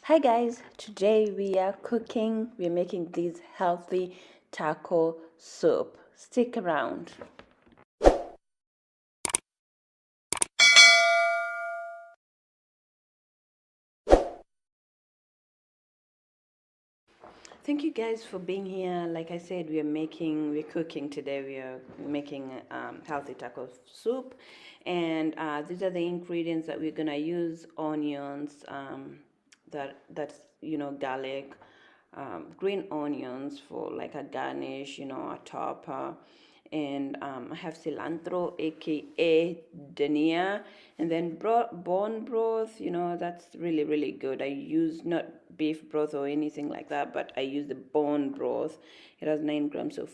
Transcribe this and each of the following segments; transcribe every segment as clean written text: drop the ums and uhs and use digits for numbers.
Hi guys, today we're making this healthy taco soup. Stick around. Thank you guys for being here. Like I said, we're cooking today. We are making healthy taco soup, and these are the ingredients that we're gonna use: onions, that's garlic, green onions for like a garnish, a topper, and I have cilantro, aka dania, and then bone broth. That's really good. I use not beef broth or anything like that, but I use the bone broth. It has 9 grams of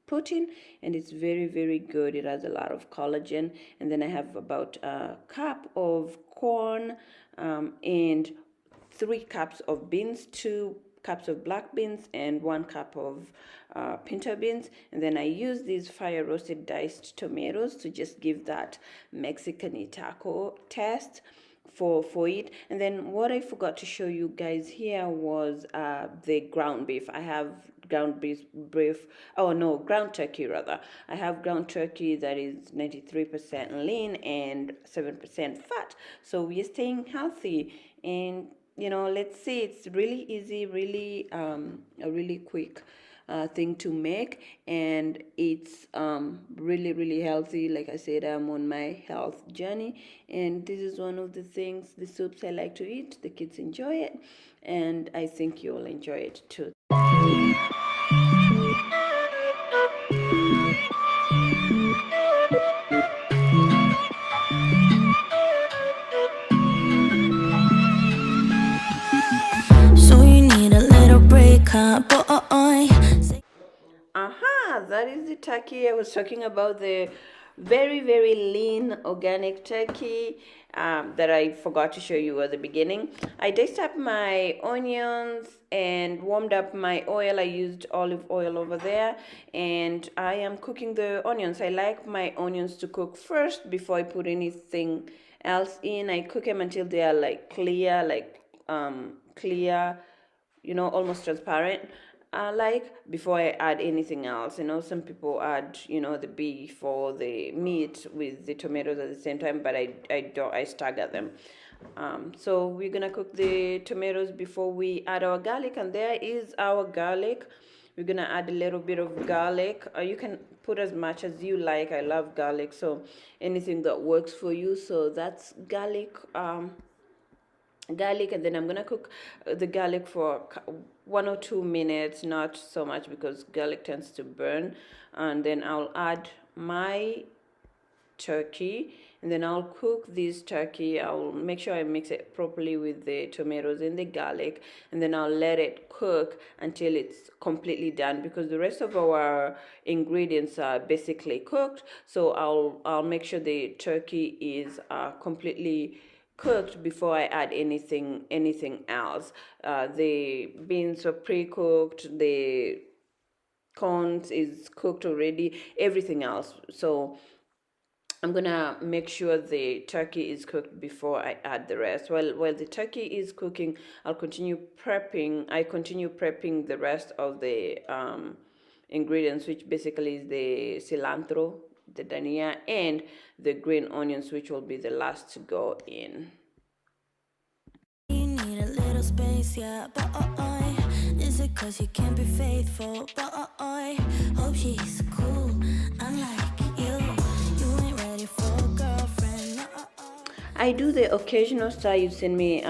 protein, and it's very good. It has a lot of collagen. And then I have about a cup of corn, and 3 cups of beans, 2 cups of black beans, and 1 cup of pinto beans. And then I use these fire roasted diced tomatoes to just give that Mexican taco taste for it. And then what I forgot to show you guys here was the ground beef. I have ground turkey rather. I have ground turkey that is 93% lean and 7% fat, so we're staying healthy. And let's see, it's really easy, really a really quick thing to make, and it's really healthy. Like I said, I'm on my health journey, and this is one of the soups I like to eat. The kids enjoy it, and I think you'll enjoy it too. So you need a little break, huh, boy? Aha, that is the turkey I was talking about, the very lean organic turkey that I forgot to show you at the beginning. I diced up my onions and warmed up my oil. I used olive oil over there, and I am cooking the onions. I like my onions to cook first before I put anything else in. I cook them until they are like clear, almost transparent, like before I add anything else. Some people add, the beef or the meat with the tomatoes at the same time, but I stagger them. So we're gonna cook the tomatoes before we add our garlic, and there is our garlic. We're gonna add a little bit of garlic. You can put as much as you like. I love garlic, so anything that works for you. So that's garlic, and then I'm gonna cook the garlic for 1 or 2 minutes, not so much because garlic tends to burn. And then I'll add my turkey, and then I'll cook this turkey. I'll make sure I mix it properly with the tomatoes and the garlic, and then I'll let it cook until it's completely done, because the rest of our ingredients are basically cooked. So I'll make sure the turkey is completely cooked before I add anything else. The beans are pre-cooked, the corn is cooked already, everything else. So I'm gonna make sure the turkey is cooked before I add the rest. While the turkey is cooking, I continue prepping the rest of the ingredients, which basically is the cilantro, the dania, and the green onions, which will be the last to go in. You need a little space, yeah, boy. Is it 'cause you can't be faithful, boy? Hope she's cool, unlike you. You ain't ready for a girlfriend, I do the occasional stir. You send me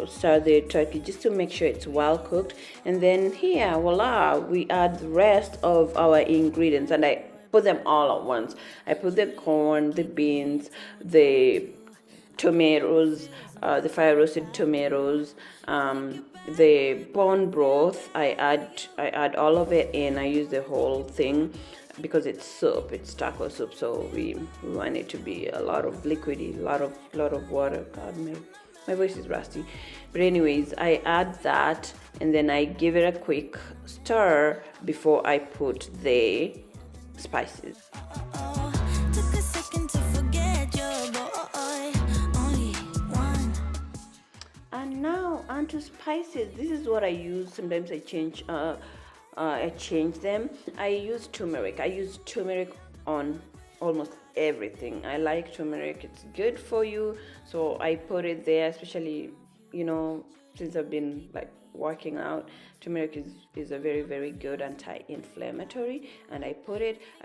stir the turkey just to make sure it's well cooked, and then here, voila, we add the rest of our ingredients, and I put them all at once. I put the corn, the beans, the tomatoes, the fire roasted tomatoes, the bone broth. I add all of it in. I use the whole thing because it's soup, it's taco soup, so we want it to be a lot of liquidy, lot of water. God, my voice is rusty, but anyways, I add that, and then I give it a quick stir before I put the spices. took a second to forget your boy. Only one. And now onto spices. This is what I use. Sometimes I change them. I use turmeric. I use turmeric on almost everything. I like turmeric. It's good for you, so I put it there. Especially, since I've been like working out, turmeric is a very, very good anti-inflammatory, and I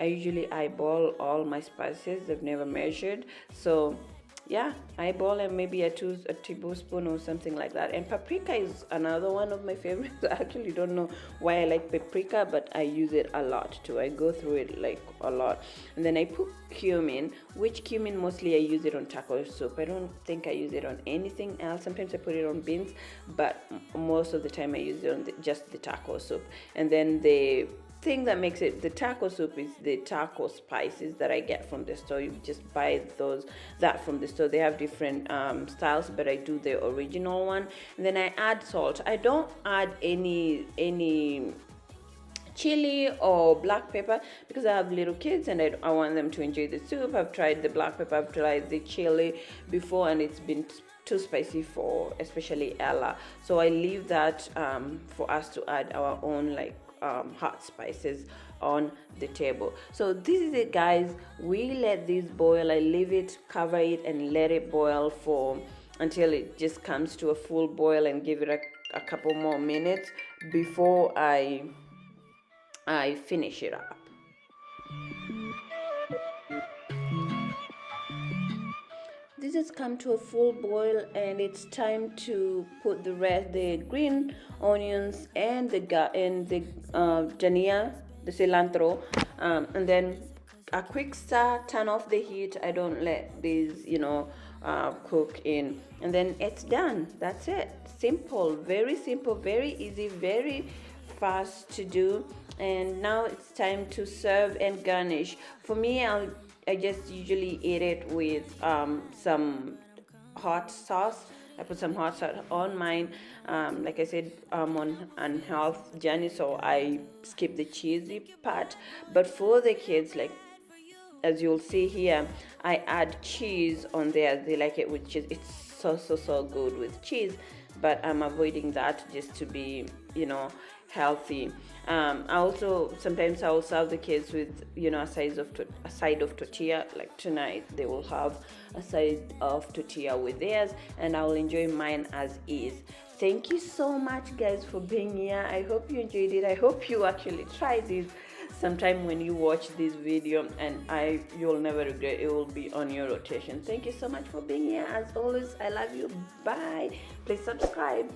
usually eyeball all my spices. I've never measured, so yeah, eyeball and maybe a tablespoon or something like that. And paprika is another one of my favorites. I actually don't know why I like paprika, but I use it a lot too. I go through it like a lot. And then I put cumin, which cumin mostly I use it on taco soup. I don't think I use it on anything else. Sometimes I put it on beans, but most of the time I use it on just the taco soup. And then the thing that makes it the taco soup is the taco spices that I get from the store. You just buy that from the store. They have different styles, but I do the original one. And then I add salt. I don't add any chili or black pepper because I have little kids and I want them to enjoy the soup. I've tried the black pepper, I've tried the chili before, and it's been too spicy for especially Ella. So I leave that for us to add our own hot spices on the table. So this is it, guys. We let this boil. I leave it, cover it, and let it boil until it just comes to a full boil, and give it a couple more minutes before I finish it up. This has come to a full boil, and it's time to put the green onions and the dhania, the cilantro, and then a quick stir. Turn off the heat. I don't let these cook in, and then it's done. That's it. Simple, very easy, very fast to do. And now it's time to serve and garnish. For me, I just usually eat it with some hot sauce. I put some hot sauce on mine. Like I said, I'm on a health journey, so I skip the cheesy part. But for the kids, as you'll see here, I add cheese on there. They like it with cheese. It's so good with cheese, but I'm avoiding that just to be, healthy. I also sometimes I will serve the kids with a side of tortilla. Like tonight they will have a side of tortilla with theirs, and I will enjoy mine as is. Thank you so much, guys, for being here. I hope you enjoyed it. I hope you actually try this sometime when you watch this video, and you'll never regret. It will be on your rotation. Thank you so much for being here. As always, I love you. Bye. Please subscribe.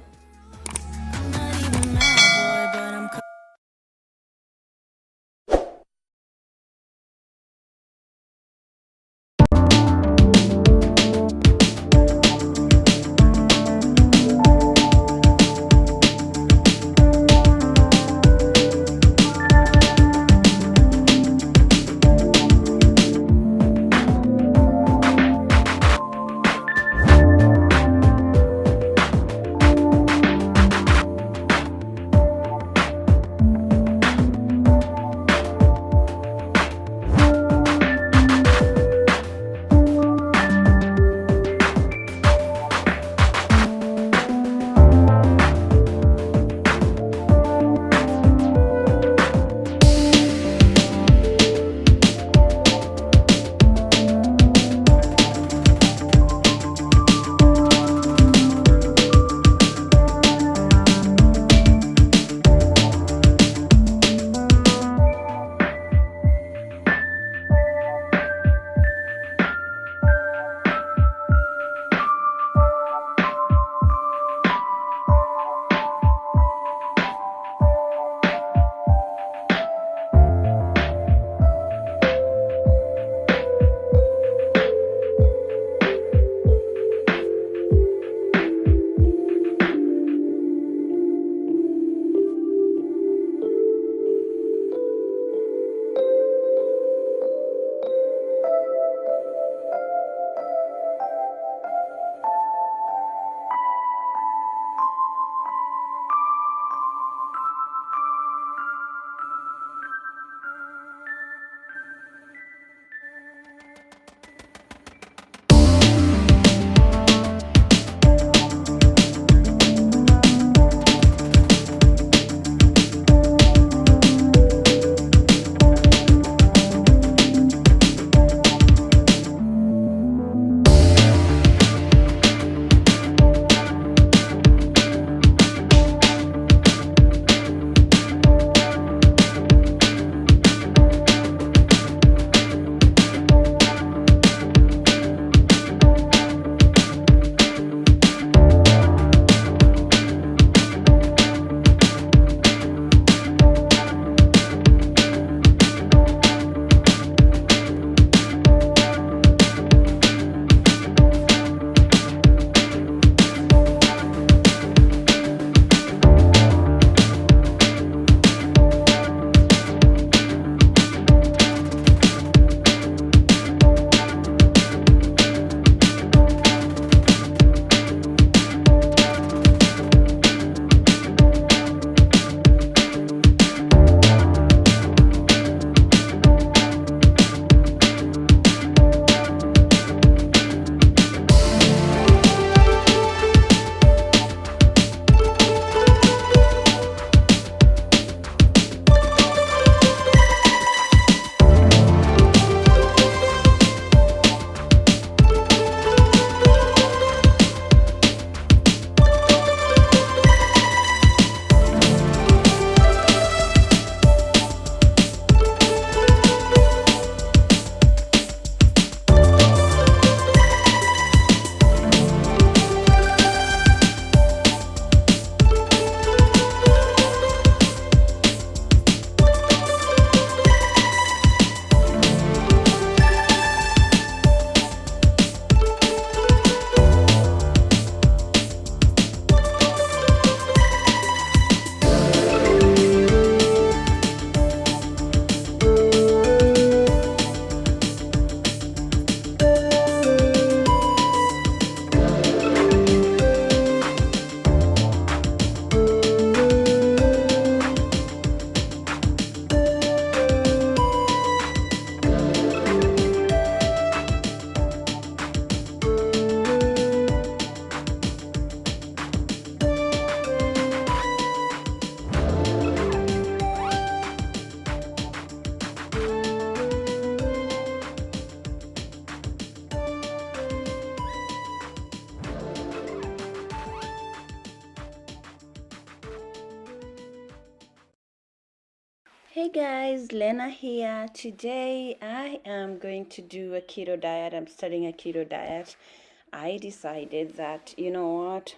Hey guys, Lena here. Today I am going to do a keto diet. I'm starting a keto diet. I decided that, you know what,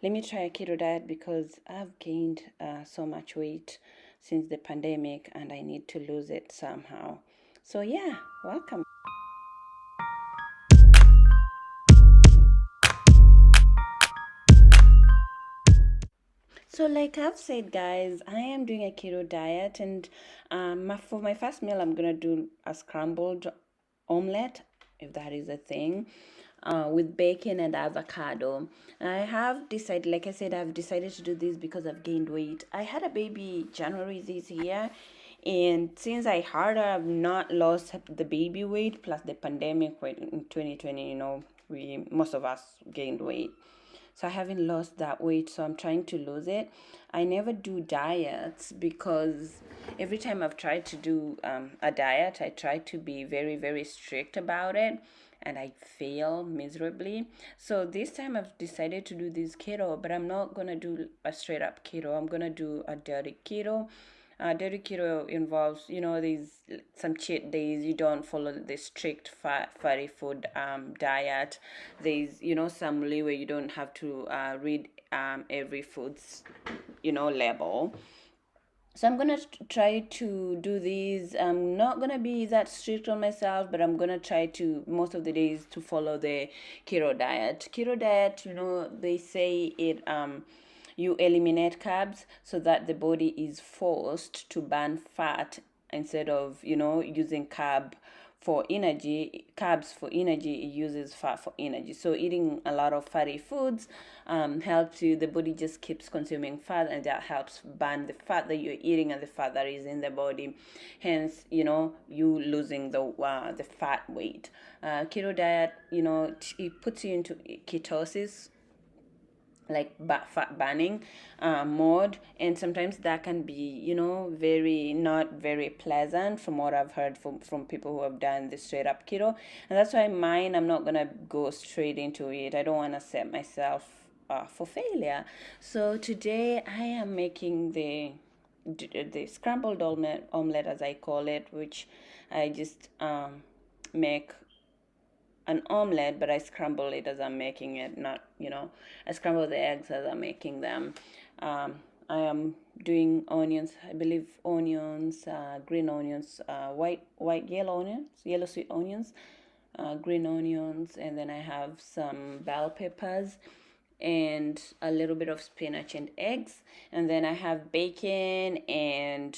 let me try a keto diet because I've gained so much weight since the pandemic and I need to lose it somehow. So, yeah, welcome. So, like I've said, guys, I am doing a keto diet, and for my first meal, I'm gonna do a scrambled omelette, if that is a thing, with bacon and avocado. I have decided, like I said, I've decided to do this because I've gained weight. I had a baby January this year, and since I heard I've not lost the baby weight plus the pandemic weight in 2020, we most of us gained weight. So I haven't lost that weight, so I'm trying to lose it. I never do diets because every time I've tried to do a diet, I try to be very, very strict about it and I fail miserably. So this time I've decided to do this keto, but I'm not gonna do a straight up keto. I'm gonna do a dirty keto. Dirty keto involves, these some cheat days. You don't follow the strict fatty food diet. There's, some leeway. You don't have to read every food's, label. So I'm gonna try to do these. I'm not gonna be that strict on myself, but I'm gonna try to most of the days to follow the keto diet. Keto diet, they say it you eliminate carbs so that the body is forced to burn fat instead of using carbs for energy. It uses fat for energy. So eating a lot of fatty foods helps you. The body just keeps consuming fat, and that helps burn the fat that you're eating and the fat that is in the body. Hence, you losing the fat weight. Keto diet, it puts you into ketosis, like fat burning mode, and sometimes that can be very not very pleasant from what I've heard from people who have done the straight up keto. And that's why mine, I'm not gonna go straight into it. I don't want to set myself for failure. So today I am making the scrambled omelette, as I call it, which I just make an omelette, but I scramble it as I'm making it, not, I scramble the eggs as I'm making them. I am doing onions, I believe onions, green onions, yellow onions, yellow sweet onions, green onions, and then I have some bell peppers and a little bit of spinach and eggs, and then I have bacon and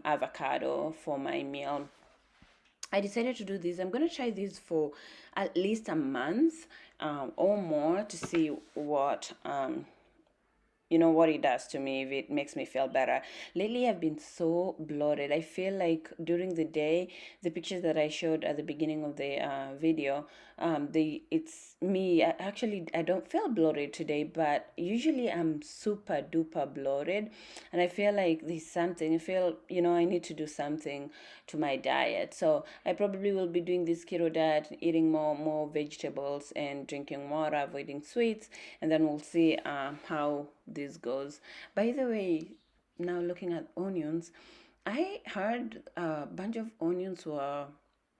avocado for my meal. I decided to do this. I'm going to try this for at least a month or more to see what it does to me, if it makes me feel better. Lately I've been so bloated. I feel like during the day, the pictures that I showed at the beginning of the video, it's me. I don't feel bloated today, but usually I'm super duper bloated, and I feel like there's something. I feel, I need to do something to my diet. So I probably will be doing this keto diet, eating more vegetables and drinking water, avoiding sweets, and then we'll see how this goes. By the way, now looking at onions, I heard a bunch of onions were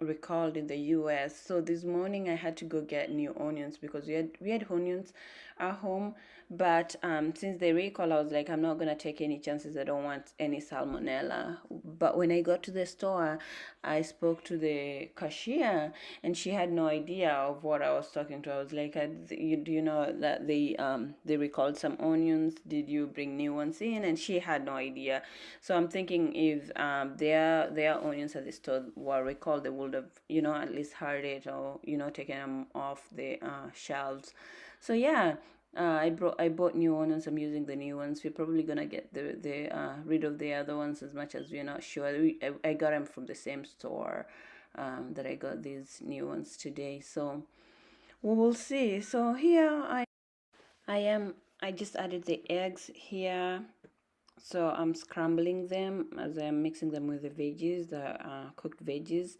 recalled in the US. So this morning I had to go get new onions because we had onions at home. But since the recall, I was like, I'm not gonna take any chances. I don't want any salmonella. But when I got to the store, I spoke to the cashier, and she had no idea of what I was talking to. I was like, do you know that they recalled some onions? Did you bring new ones in? And she had no idea. So I'm thinking if their onions at the store were recalled, they would have at least heard it, or taken them off the shelves. So yeah. I bought new onions. I'm using the new ones. We're probably gonna get the rid of the other ones, as much as we're not sure. I got them from the same store that I got these new ones today. So we will see. So here I just added the eggs here. So I'm scrambling them as I'm mixing them with the veggies, the cooked veggies.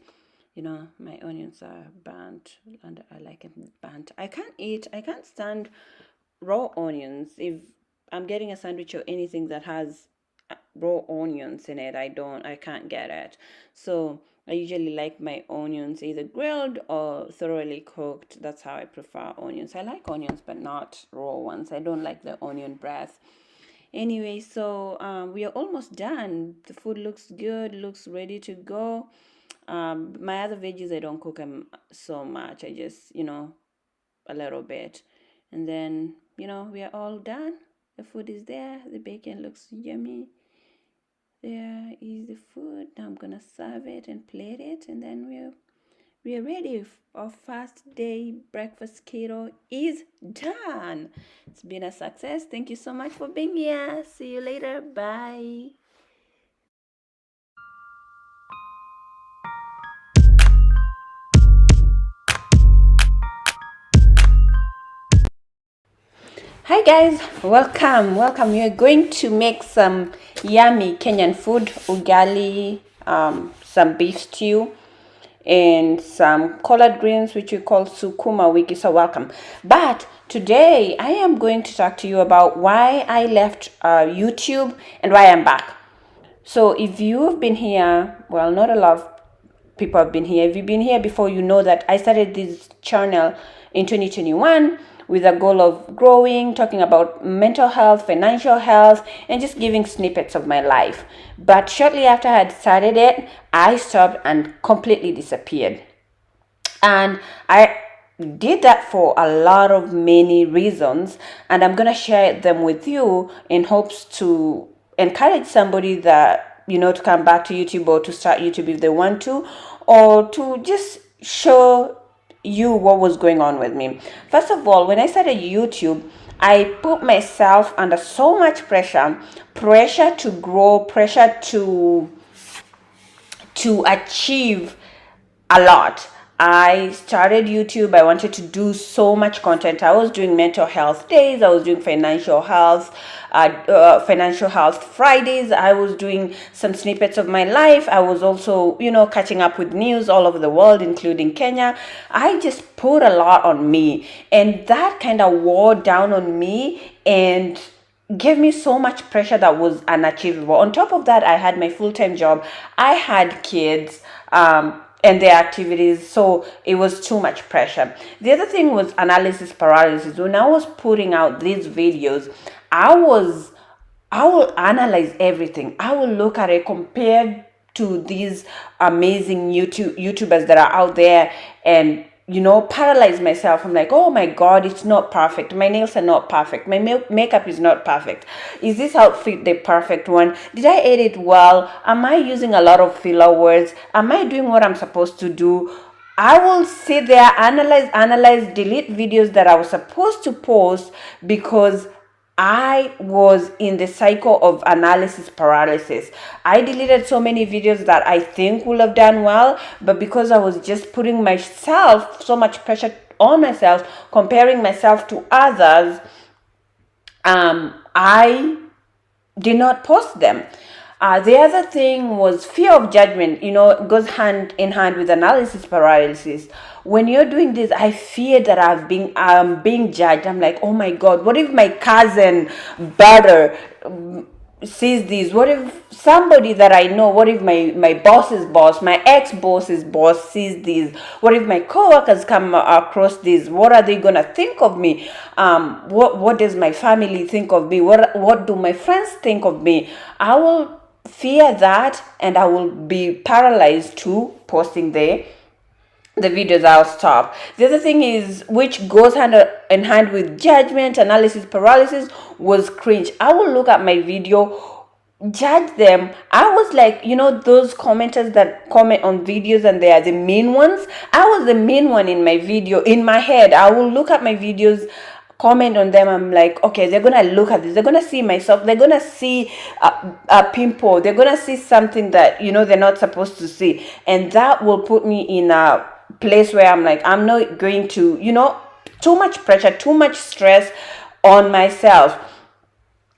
My onions are burnt, and I like them burnt. I can't stand raw onions. If I'm getting a sandwich or anything that has raw onions in it. I can't get it. So I usually like my onions either grilled or thoroughly cooked. That's how I prefer onions. I like onions, but not raw ones. I don't like the onion breath. Anyway, so we are almost done. The food looks good, looks ready to go. My other veggies, I don't cook them so much. I just, a little bit. And then, we are all done. The food is there. The bacon looks yummy. There is the food. Now I'm gonna serve it and plate it, and then we are ready. Our first day breakfast keto is done. It's been a success. Thank you so much for being here. See you later. Bye. Hi guys, welcome. We are going to make some yummy Kenyan food, ugali, some beef stew, and some collard greens, which we call sukuma wiki. So welcome. But today I am going to talk to you about why I left YouTube and why I'm back. So if you've been here, well, not a lot of people have been here. If you've been here before, you know that I started this channel in 2021 with a goal of growing, talking about mental health, financial health, and just giving snippets of my life. But shortly after I had started it, I stopped and completely disappeared. And I did that for a lot of many reasons, and I'm gonna share them with you in hopes to encourage somebody that to come back to YouTube or to start YouTube if they want to, or to just show you what was going on with me. First of all, when I started YouTube, I put myself under so much pressure to grow, pressure to achieve a lot. I started YouTube. I wanted to do so much content. I was doing mental health days. I was doing financial health Fridays. I was doing some snippets of my life. I was also, catching up with news all over the world, including Kenya. I just put a lot on me, and that kind of wore down on me and gave me so much pressure that was unachievable. On top of that, I had my full-time job. I had kids. And their activities, so it was too much pressure. The other thing was analysis paralysis. When I was putting out these videos, I will analyze everything. I will look at it compared to these amazing YouTubers that are out there, and paralyze myself. I'm like, oh my god, it's not perfect. My nails are not perfect. My makeup is not perfect. Is this outfit the perfect one? Did I edit well? Am I using a lot of filler words? Am I doing what I'm supposed to do? I will sit there, analyze, delete videos that I was supposed to post because I was in the cycle of analysis paralysis. I deleted so many videos that I think would have done well, but because I was just putting myself, so much pressure on myself, comparing myself to others, I did not post them. The other thing was fear of judgment. It goes hand in hand with analysis paralysis. When you're doing this, I fear that I'm being judged. I'm like, oh my god, what if my cousin brother sees this? What if somebody that I know, what if my boss's boss, my ex-boss's boss sees this? What if my coworkers come across this? What are they gonna think of me? What does my family think of me? What do my friends think of me? I will fear that, and I will be paralyzed to posting the videos. I'll stop. The other thing is, which goes hand in hand with judgment, analysis paralysis, was cringe. I will look at my video, judge them. I was like, those commenters that comment on videos and they are the mean ones. I was the mean one in my video. In my head, I will look at my videos, comment on them. I'm like, okay, they're gonna look at this, they're gonna see myself, they're gonna see a pimple, they're gonna see something that they're not supposed to see, and that will put me in a place where I'm like, I'm not going to, too much pressure, too much stress on myself.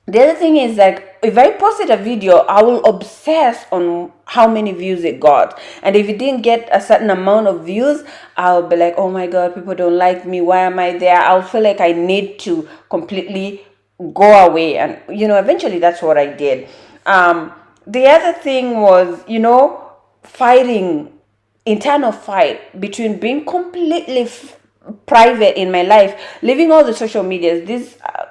The other thing is, like, if I posted a video, I will obsess on how many views it got. And if it didn't get a certain amount of views, I'll be like, oh my god, people don't like me. Why am I there? I'll feel like I need to completely go away. And, eventually that's what I did. The other thing was, fighting, internal fight between being completely private in my life, leaving all the social medias.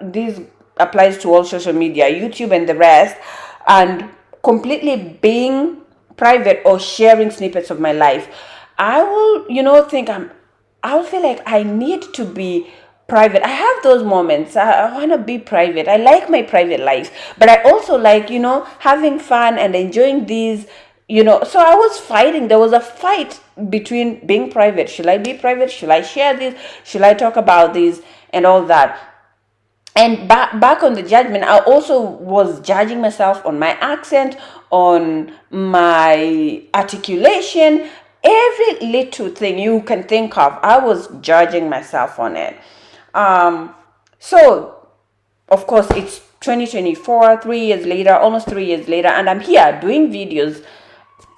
This applies to all social media, YouTube and the rest, and completely being private or sharing snippets of my life. I will, I will feel like I need to be private. I have those moments. I want to be private. I like my private life, but I also like, having fun and enjoying these, So I was fighting. There was a fight between being private. Should I be private? Should I share this? Should I talk about this and all that? And back on the judgment, I also was judging myself on my accent, on my articulation, every little thing you can think of. I was judging myself on it. So of course it's 2024, 3 years later, almost 3 years later, and I'm here doing videos.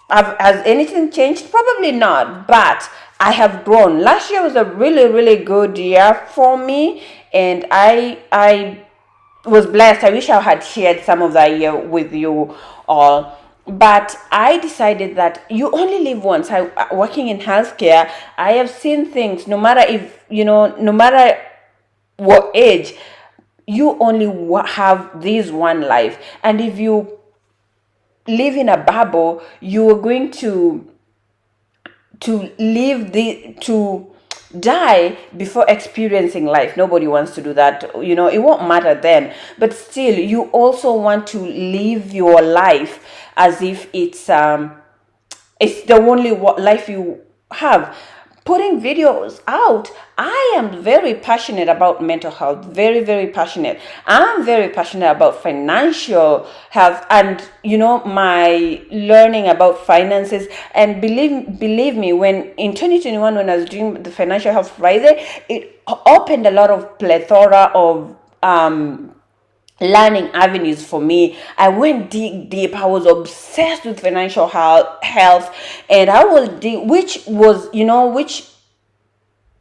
Has anything changed? Probably not, but I have grown. Last year was a really, really good year for me, and I was blessed. I wish I had shared some of that year with you all. But I decided that you only live once. Working in healthcare, I have seen things. No matter if no matter what age, you only have this one life, and if you live in a bubble, you are going to die before experiencing life. Nobody wants to do that. It won't matter then, but still you also want to live your life as if it's the only life you have. Putting videos out, I am very passionate about mental health, very, very passionate. I'm very passionate about financial health and my learning about finances. And believe me, when in 2021, when I was doing the Financial Health Friday, it opened a lot of plethora of learning avenues for me. I went deep. I was obsessed with financial health, and I was deep, which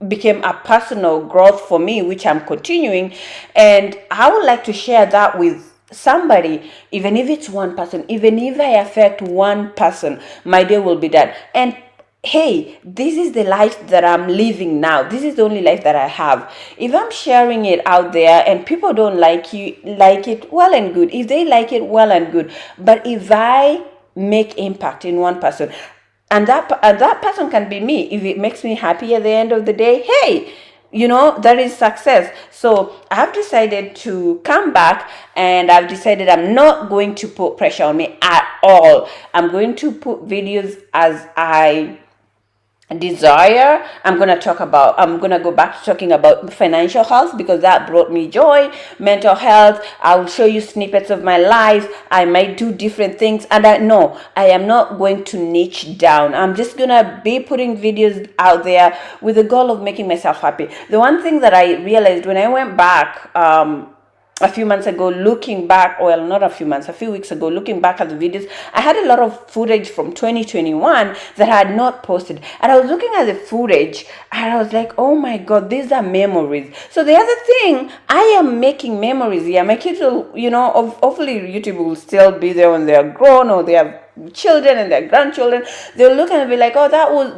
became a personal growth for me, which I'm continuing. And I would like to share that with somebody, even if it's one person, even if I affect one person, my day will be done. And hey, this is the life that I'm living now. This is the only life that I have. If I'm sharing it out there and people don't like it, well and good. If they like it, well and good. But if I make impact in one person, and that person can be me, if it makes me happy at the end of the day, hey, that is success. So I've decided to come back, and I've decided I'm not going to put pressure on me at all. I'm going to put videos as I desire. I'm going to go back to talking about financial health because that brought me joy. Mental health, I will show you snippets of my life. I might do different things, and I am not going to niche down. I'm just going to be putting videos out there with the goal of making myself happy. The one thing that I realized when I went back a few months ago, looking back, well, not a few months, a few weeks ago, looking back at the videos, I had a lot of footage from 2021 that I had not posted. And I was looking at the footage and I was like, oh my God, these are memories. So the other thing, I am making memories here. My kids will, hopefully YouTube will still be there when they are grown or they have children and their grandchildren. They'll look and be like, oh,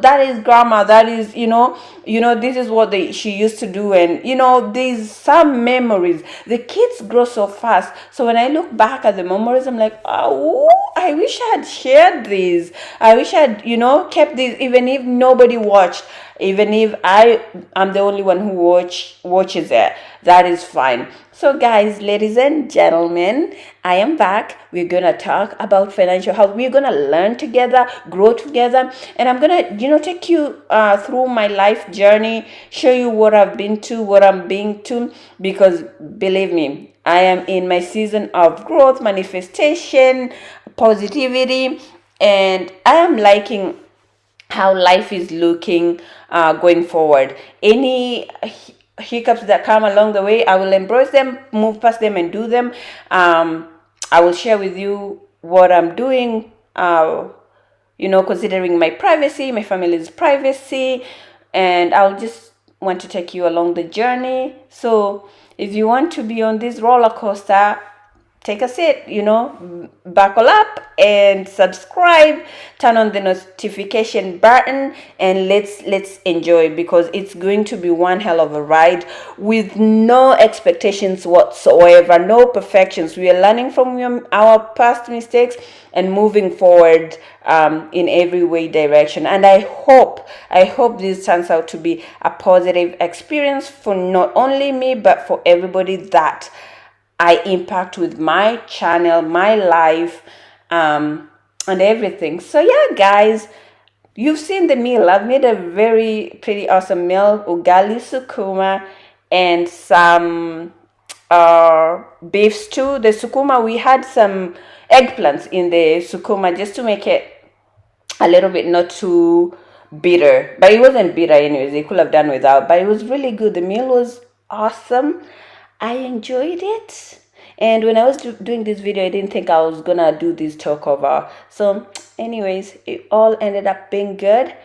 that is grandma, that is this is what she used to do. And there's some memories. The kids grow so fast, so when I look back at the memories, I'm like, oh, I wish I had shared these. I wish I had kept these, even if nobody watched, even if I'm the only one who watches it. That is fine. So guys, ladies and gentlemen, I am back. We're going to talk about financial health. We're going to learn together, grow together. And I'm going to, take you through my life journey, show you what I've been to, what I'm being to, because believe me, I am in my season of growth, manifestation, positivity, and I am liking how life is looking going forward. Any hiccups that come along the way, I will embrace them, move past them, and do them. I will share with you what I'm doing, considering my privacy, my family's privacy, and I'll just want to take you along the journey. So if you want to be on this roller coaster, take a seat, buckle up and subscribe, turn on the notification button, and let's enjoy, because it's going to be one hell of a ride with no expectations whatsoever, no perfections. We are learning from our past mistakes and moving forward in every way direction. And I hope this turns out to be a positive experience for not only me but for everybody that I impact with my channel, my life, and everything. So yeah, guys, you've seen the meal. I've made a very pretty awesome meal: ugali sukuma and some beef stew. The sukuma, we had some eggplants in the sukuma just to make it a little bit not too bitter, but it wasn't bitter anyways. They could have done without, but it was really good. The meal was awesome. I enjoyed it. And when I was doing this video, I didn't think I was gonna do this talk over. So anyways, it all ended up being good.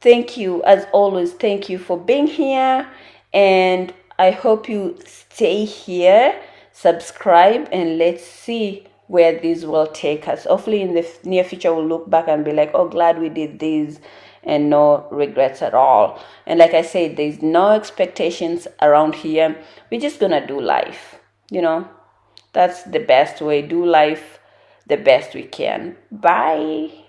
Thank you, as always, thank you for being here, and I hope you stay here, subscribe, and let's see where this will take us. Hopefully in the near future we'll look back and be like, oh, glad we did this, and no regrets at all. And like I said, there's no expectations around here. We're just gonna do life, that's the best way. Do life the best we can. Bye.